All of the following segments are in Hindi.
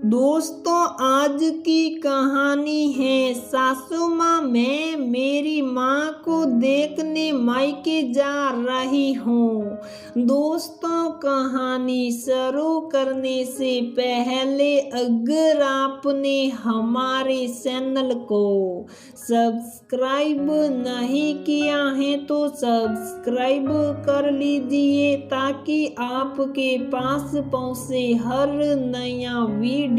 दोस्तों, आज की कहानी है सासू माँ। मैं मेरी माँ को देखने मायके जा रही हूँ। दोस्तों, कहानी शुरू करने से पहले अगर आपने हमारे चैनल को सब्सक्राइब नहीं किया है तो सब्सक्राइब कर लीजिए ताकि आपके पास पहुँचे हर नया वीडियो।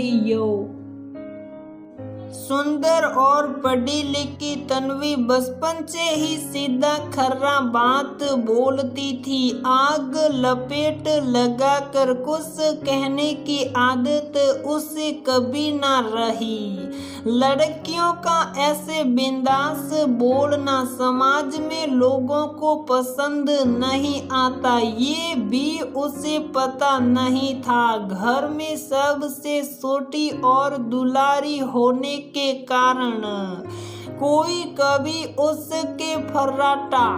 सुंदर और पढ़ी लिखी तन्वी बचपन से ही सीधा खर्रा बात बोलती थी। आग लपेट लगाकर कुछ कहने की आदत उसे कभी ना रही। लड़कियों का ऐसे बिंदास बोलना समाज में लोगों को पसंद नहीं आता, ये भी उसे पता नहीं था। घर में सबसे छोटी और दुलारी होने के कारण कोई कभी उसके फर्राटा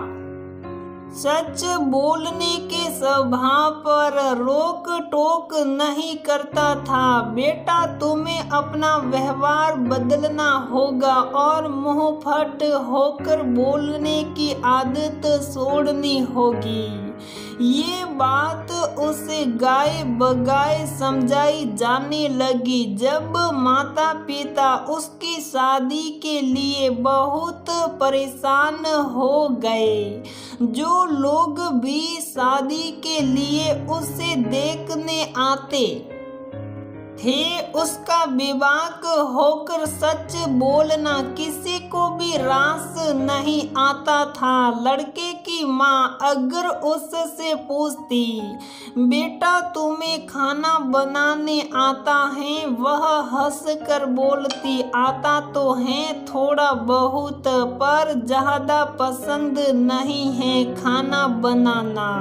सच बोलने के स्वभाव पर रोक टोक नहीं करता था। बेटा, तुम्हें अपना व्यवहार बदलना होगा और मुंह फट होकर बोलने की आदत छोड़नी होगी। ये बात उसे गाए बगाए समझाई जाने लगी। जब माता पिता उसकी शादी के लिए बहुत परेशान हो गए, जो लोग भी शादी के लिए उसे देखने आते थे, उसका विवाह होकर सच बोलना किसी को भी रास नहीं आता था। लड़के की माँ अगर उससे पूछती, बेटा तुम्हें खाना बनाने आता है, वह हंस कर बोलती, आता तो है थोड़ा बहुत, पर ज्यादा पसंद नहीं है खाना बनाना।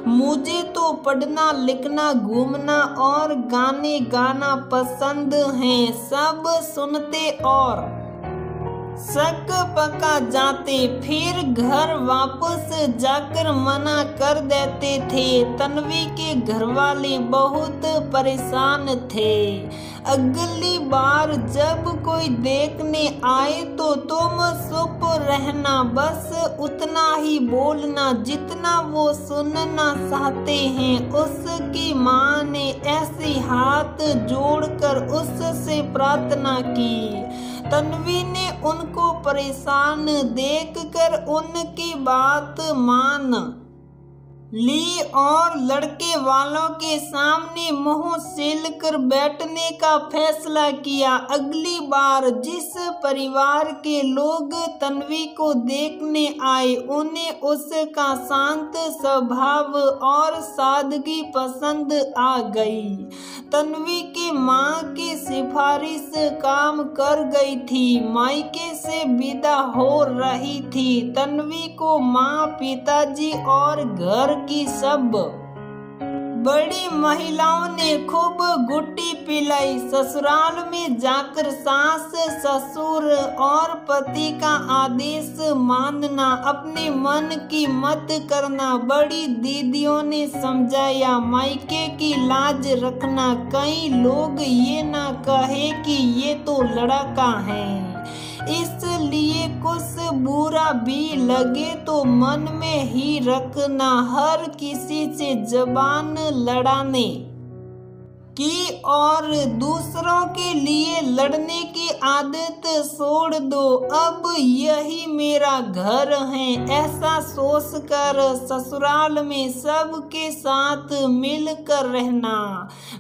मुझे तो पढ़ना लिखना घूमना और गाने गाना पसंद है। सब सुनते और शक पका जाते, फिर घर वापस जाकर मना कर देते थे। तन्वी के घरवाले बहुत परेशान थे। अगली बार जब कोई देखने आए तो तुम चुप रहना, बस उतना ही बोलना जितना वो सुनना चाहते हैं। उसकी माँ ने ऐसे हाथ जोड़कर उससे प्रार्थना की। तन्वी ने उनको परेशान देखकर उनकी बात मान ली और लड़के वालों के सामने मुंह सेल कर बैठने का फैसला किया। अगली बार जिस परिवार के लोग तन्वी को देखने आए, उन्हें उसका शांत स्वभाव और सादगी पसंद आ गई। तन्वी की माँ की सिफारिश काम कर गई थी। मायके से विदा हो रही थी। तन्वी को माँ, पिताजी और घर की सब बड़ी महिलाओं ने खूब गुट्टी पिलाई। ससुराल में जाकर सास, ससुर और पति का आदेश मानना, अपने मन की मत करना। बड़ी दीदियों ने समझाया, मायके की लाज रखना, कई लोग ये ना कहे कि ये तो लड़का है, इसलिए कुछ बुरा भी लगे तो मन में ही रखना। हर किसी से जबान लड़ाने की और दूसरों के लिए लड़ने की आदत छोड़ दो। अब यही मेरा घर है, ऐसा सोचकर ससुराल में सबके साथ मिलकर रहना।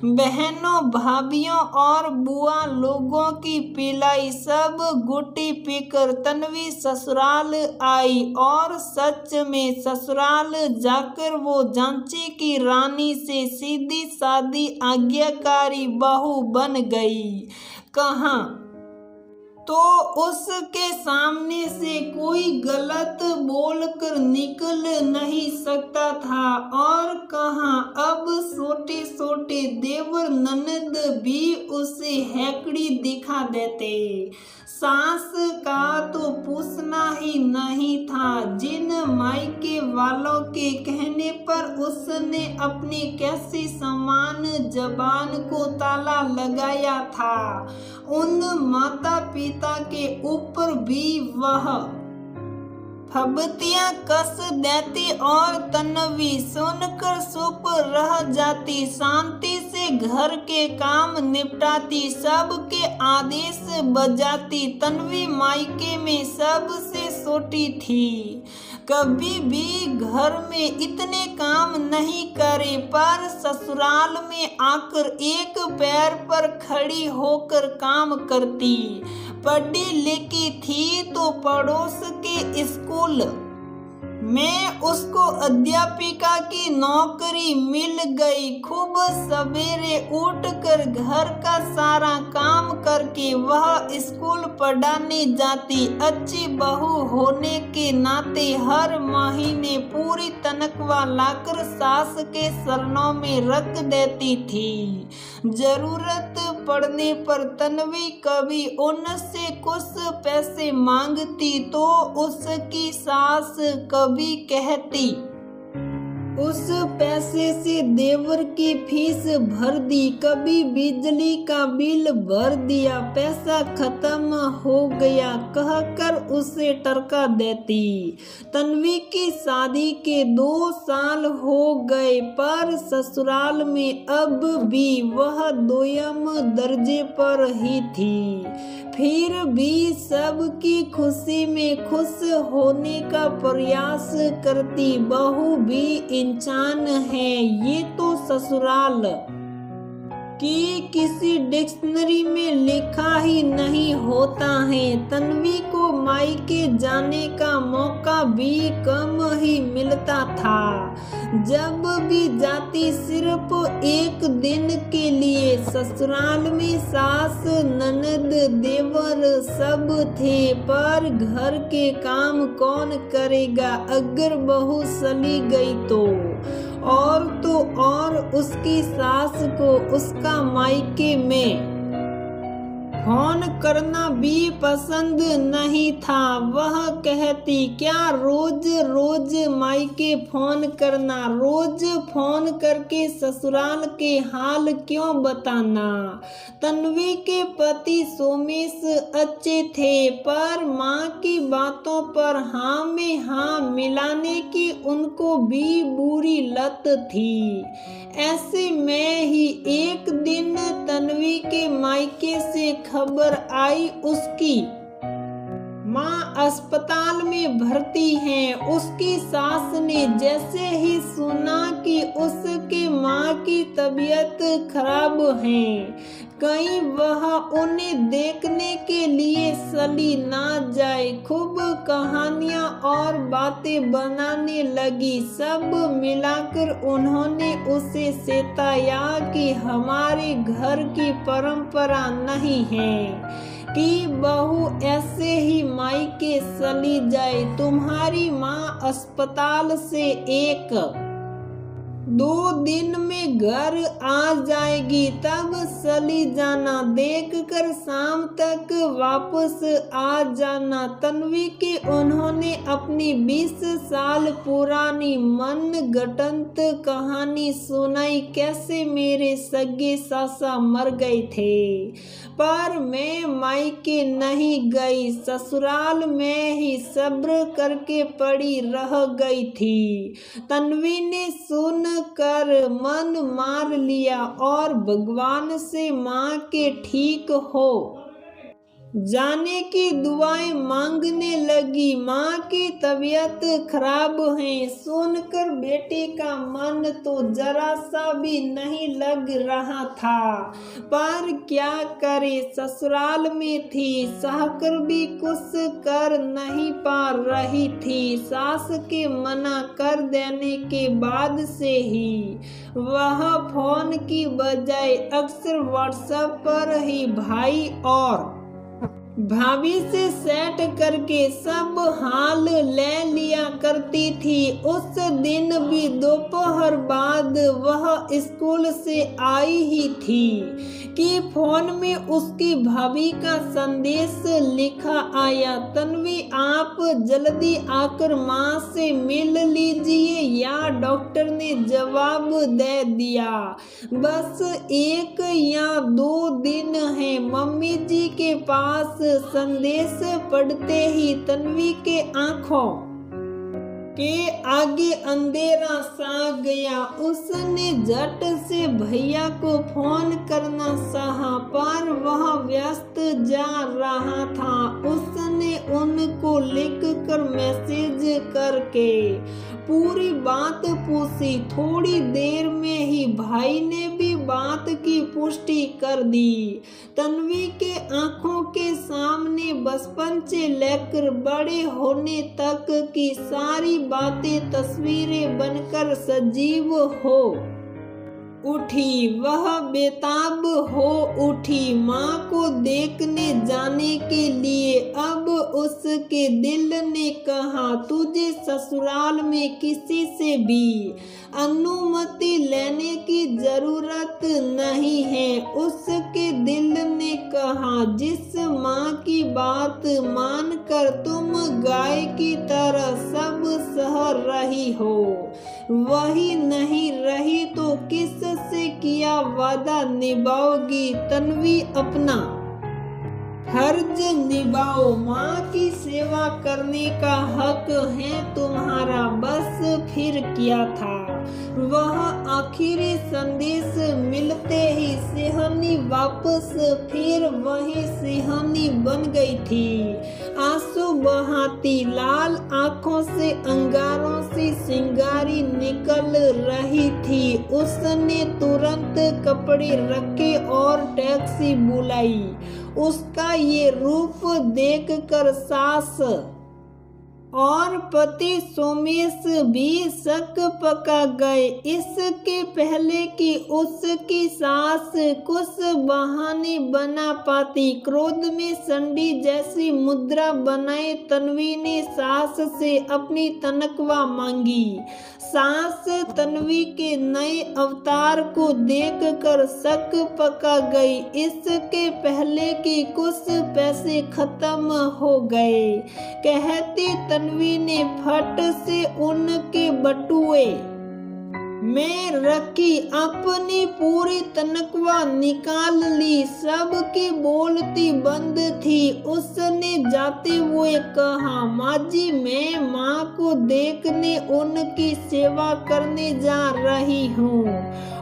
बहनों, भाभियों और बुआ लोगों की पिलाई सब गुट्टी पीकर तन्वी ससुराल आई और सच में ससुराल जाकर वो झांसी की रानी से सीधी सादी आज्ञाकारी बहू बन गई। कहाँ तो उसके सामने से कोई गलत बोलकर निकल नहीं सकता था और कहाँ अब छोटे छोटे देवर ननद भी उसे हैकड़ी दिखा देते। सास का तो पूछना ही नहीं था। जिन मायके वालों के कहने पर उसने अपनी कैसी समान जबान को ताला लगाया था, उन माता पिता के ऊपर भी वह फबतियां कस देती और तन्वी सुनकर चुप रह जाती। शांति से घर के काम निपटाती, सबके आदेश बजाती। तन्वी मायके में सबसे छोटी थी, कभी भी घर में इतने काम नहीं करे, पर ससुराल में आकर एक पैर पर खड़ी होकर काम करती। पढ़ी लिखी थी तो पड़ोस के स्कूल में उसको अध्यापिका की नौकरी मिल गई। खूब सवेरे उठकर घर का सारा काम करके वह स्कूल पढ़ाने जाती। अच्छी बहू होने के नाते हर महीने पूरी तनख्वाह लाकर सास के चरणों में रख देती थी। जरूरत पड़ने पर तन्वी कभी उनसे कुछ पैसे मांगती तो उसकी सास कभी कहती उस पैसे से देवर की फीस भर दी, कभी बिजली का बिल भर दिया, पैसा खत्म हो गया कहकर उसे टरका देती। तन्वी की शादी के 2 साल हो गए, पर ससुराल में अब भी वह दोयम दर्जे पर ही थी। फिर भी सबकी खुशी में खुश होने का प्रयास करती। बहू भी इंसान है, ये तो ससुराल कि किसी डिक्शनरी में लिखा ही नहीं होता है। तन्वी को मायके जाने का मौका भी कम ही मिलता था। जब भी जाती सिर्फ 1 दिन के लिए। ससुराल में सास ननद देवर सब थे, पर घर के काम कौन करेगा अगर बहू चली गई तो। और उसकी सास को उसका मायके में फोन करना भी पसंद नहीं था। वह कहती, क्या रोज रोज मायके फोन करना, रोज फोन करके ससुराल के हाल क्यों बताना। तन्वी के पति सोमेश अच्छे थे, पर माँ की बातों पर हाँ में हाँ मिलाने की उनको भी बुरी लत थी। ऐसे में ही एक दिन तन्वी के मायके से खबर आई उसकी माँ अस्पताल में भर्ती हैं। उसकी सास ने जैसे ही सुना कि उसके माँ की तबीयत खराब है, कहीं वह उन्हें देखने के लिए चली ना जाए। खूब कहानियाँ और बातें बनाने लगी। सब मिलाकर उन्होंने उसे चेताया कि हमारे घर की परंपरा नहीं है कि बहू ऐसे ही मायके चली जाए। तुम्हारी माँ अस्पताल से 1-2 दिन में घर आ जाएगी, तब चली जाना, देखकर शाम तक वापस आ जाना। तन्वी के उन्होंने अपनी 20 साल पुरानी मनगढ़ंत कहानी सुनाई, कैसे मेरे सगे सासा मर गए थे, पर मैं मायके नहीं गई, ससुराल में ही सब्र करके पड़ी रह गई थी। तन्वी ने सुनकर मन मार लिया और भगवान से माँ के ठीक हो जाने की दुआएं मांगने लगी। माँ की तबीयत खराब है सुनकर बेटे का मन तो जरा सा भी नहीं लग रहा था, पर क्या करे, ससुराल में थी, सहकर भी कुछ कर नहीं पा रही थी। सास के मना कर देने के बाद से ही वह फोन की बजाय अक्सर व्हाट्सएप पर ही भाई और भाभी से सेट करके सब हाल ले लिया करती थी। उस दिन भी दोपहर बाद वह स्कूल से आई ही थी कि फोन में उसकी भाभी का संदेश लिखा आया, तन्वी आप जल्दी आकर माँ से मिल लीजिए। या डॉक्टर ने जवाब दे दिया, बस 1 या 2 दिन है मम्मी जी के पास। संदेश पढ़ते ही तन्वी के आंखों के आगे अंधेरा सा गया। उसने झट से भैया को फोन करना चाहा, पर वह व्यस्त जा रहा था। उसने उनको लिख कर मैसेज करके पूरी बात पूछी। थोड़ी देर में ही भाई ने भी बात की पुष्टि कर दी। तन्वी के आंखों के सामने बचपन से लेकर बड़े होने तक की सारी बातें तस्वीरें बनकर सजीव हो उठी। वह बेताब हो उठी माँ को देखने जाने के लिए। अब उसके दिल ने कहा, तुझे ससुराल में किसी से भी अनुमति लेने की जरूरत नहीं है। उसके दिल ने कहा, जिस माँ की बात मानकर तुम गाय की तरह सब सह रही हो, वही नहीं रही तो किस से किया वादा निभाओगी। तन्वी अपना फर्ज निभाओ, माँ की सेवा करने का हक है तुम्हारा, बस फिर क्या था। वह आखिरी संदेश मिलते ही सिहानी वापस फिर वही सिहानी बन गई थी। आंसू बहाती लाल आंखों से अंगारों से सिंगारी निकल रही थी। उसने तुरंत कपड़े रखे और टैक्सी बुलाई। उसका ये रूप देखकर सास और पति सोमेश भी शक पका गए। इसके पहले कि उसकी सास कुछ बहाने बना पाती, क्रोध में संडी जैसी मुद्रा बनाए तन्वी ने सास से अपनी तनख्वाह मांगी। सास तन्वी के नए अवतार को देखकर शक पका गई। इसके पहले कि कुछ पैसे खत्म हो गए, कहती तन्वी ने फट से उनके बटुए में रखी, अपनी पूरी तनख्वाह निकाल ली। सबकी बोलती बंद थी। उसने जाते हुए कहा, माँ जी मैं माँ को देखने उनकी सेवा करने जा रही हूँ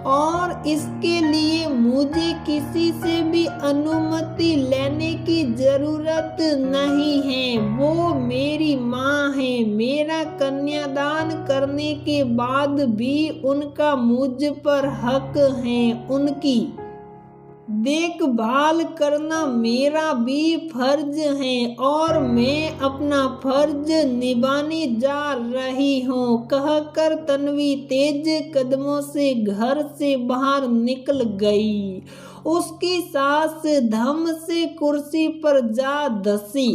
और इसके लिए मुझे किसी से भी अनुमति लेने की जरूरत नहीं है। वो मेरी माँ है। मेरा कन्यादान करने के बाद भी उनका मुझ पर हक है। उनकी देखभाल करना मेरा भी फर्ज है और मैं अपना फर्ज निभाने जा रही हूँ, कहकर तन्वी तेज कदमों से घर से बाहर निकल गई। उसकी सास धम से कुर्सी पर जा धसी।